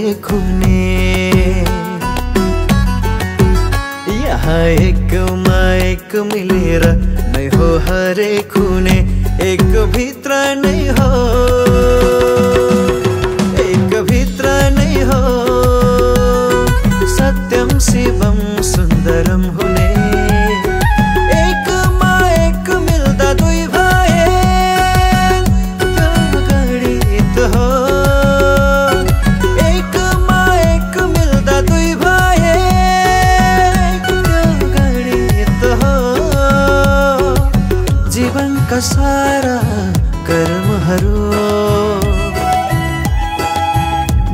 हरेक हुने। यहाँ एकमा एक मिलेर नै हो हरेक हुने, एक भित्र नै हो, एक भित्र नै हो सत्यम शिवम सुन्दरम हुने। एकमा एक मिल्दा दुई भए त्यो गणित हो, एकमा एक मिल्दा दुई भए त्यो गणित हो। जीवनका सारा कर्महरू,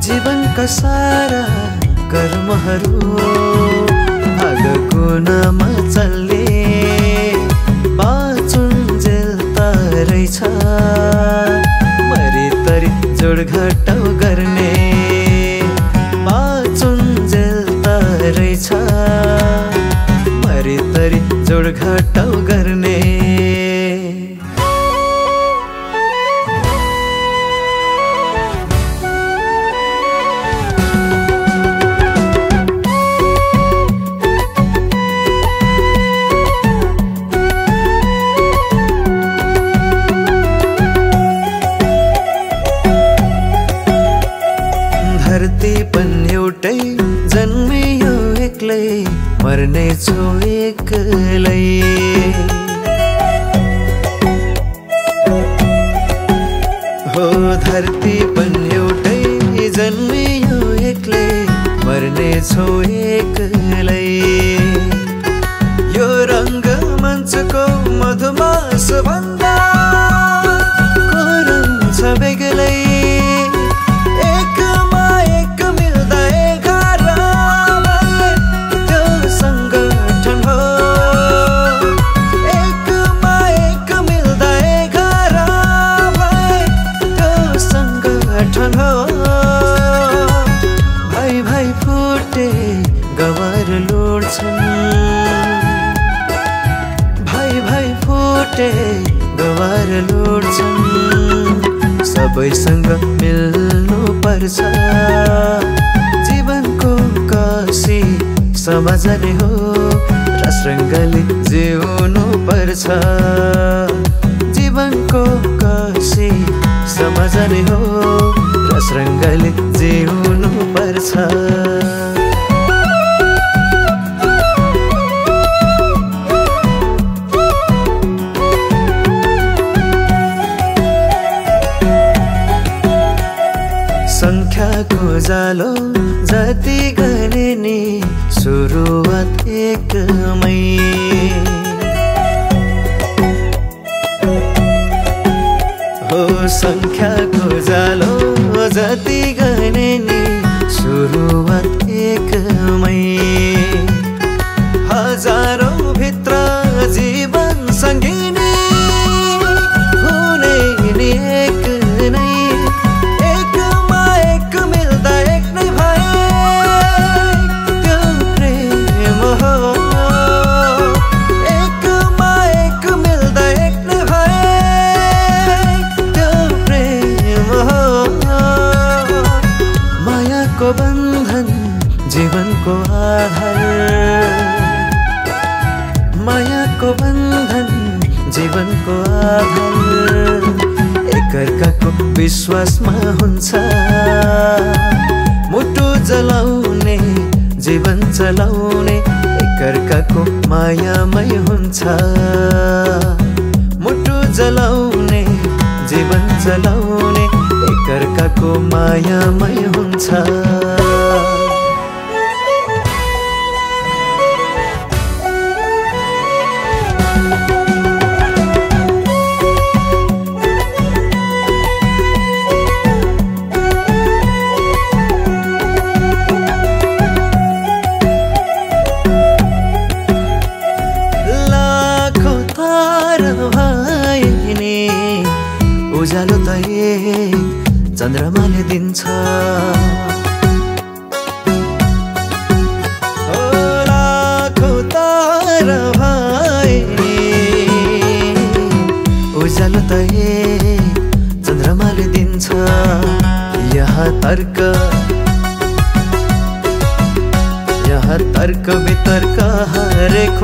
जीवनका सारा कर्महरू भागको नाम चल्ने, बाँचुन्जेल तरै छ मरितरी जोडघटाउ गर्ने, बाँचुन्जेल तरै छ मरितरी जोडघटाउ गर्ने। धरती पनि एउटै जन्मियो एक्लै, मर्नेछु एक्लै। हो धरती पनि एउटै जन्मियो एक्लै, मर्नेछु एक्लै। यो रङ्गमञ्चको मधुमास भन्दा कोरम छ बेग्लै। भाइ भाइ फुटे गवार लोड्छन्, भाइ भाइ फुटे गवार लोड्छन्। सबैसँग मिल्नु पर्छ, जीवनको कसी समाजले हो रसरङ्गले जिउनु पर्छ। जीवनको कसी समाजले हो रसरङ्गले जिउनु पर्छ। सङ्ख्याको जालो जति गरे नि सुरुवात एकमै। हो सङ्ख्याको जालो जति गरे नि सुरुवात एकमै। हजारौं भित्र जीवन सङ्गिनी हुने नि एक नै। एकमा एक मिल्दा एक नै भए त्यो प्रेम हो, एकमा एक मिल्दा एक नै भए त्यो प्रेम हो। मायाको बन्धन जीवनको आधार, मायाको बन्धन जीवनको आधार। एकअर्काको विश्वासमा हुन्छ, मुटु जलाउने जीवन चलाउने एकअर्काको मायामै हुन्छ। मुटु जलाउने जीवन चलाउने एकअर्काको मायामै हुन्छ। उज्यालो त एक चन्द्रमाले दिन्छ, लाखौं तारा भए उज्यालो त एक चन्द्रमाले दिन्छ। यहाँ तर्क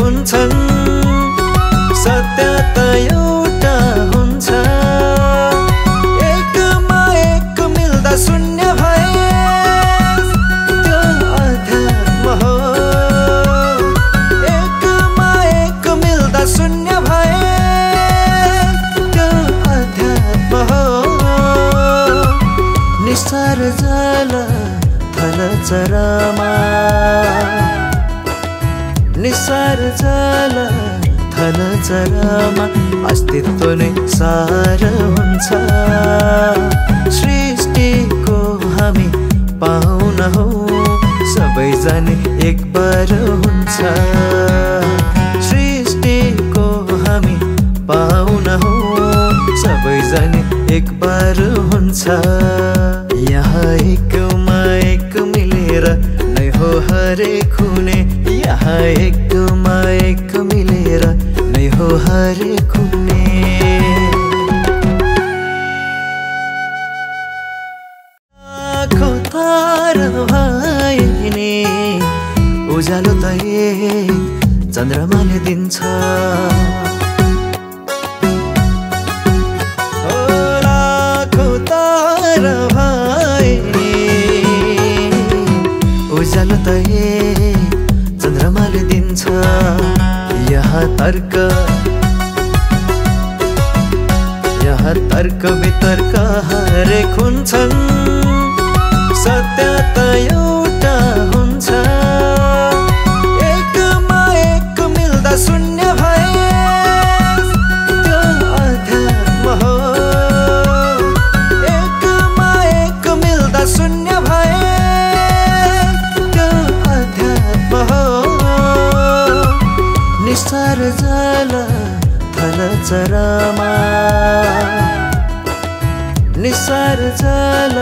हुन्छन् सत्य त एउटा हुन्छ एकमा एक मिल्दा शून्य भए त्यो अध्यात्म हो एकमा एक मिल्दा शून्य भए त्यो अध्यात्म हो निस्तार जल थल चरमा निस्तार जल थल चरमा अस्तित्व नै सार हुन्छ सृष्टिको हामी पाहुना हौ सबैजना एक बार हुन्छ सृष्टिको हामी पाहुना हौ सबैजना एक बार हुन्छ यहाँ एकमा एक मिलेर नै हो हरेक हुने यहाँ एकमा एक मिलेर नै हो हरेक हुने लाखौं तारा भए नि उज्यालो त एक चन्द्रमाले दिन्छ उज्यालो त एक चन्द्रमाले दिन्छ यहाँ तर्क वितर्क हरेक हुन्छन् सत्य त एउटा हुन्छ एकमा एक मिल्दा शून्य भए त्यो अध्यात्म हो एकमा एक मिल्दा शून्य भए त्यो अध्यात्म हो निस्तार जल थल चरमा निस्तार जल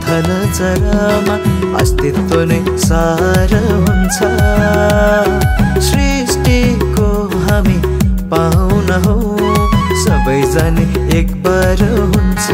थल चरमा अस्तित्व नै सार हुन्छ सृष्टिको हामी पाहुना हौ सबैजना एक बार हुन्छ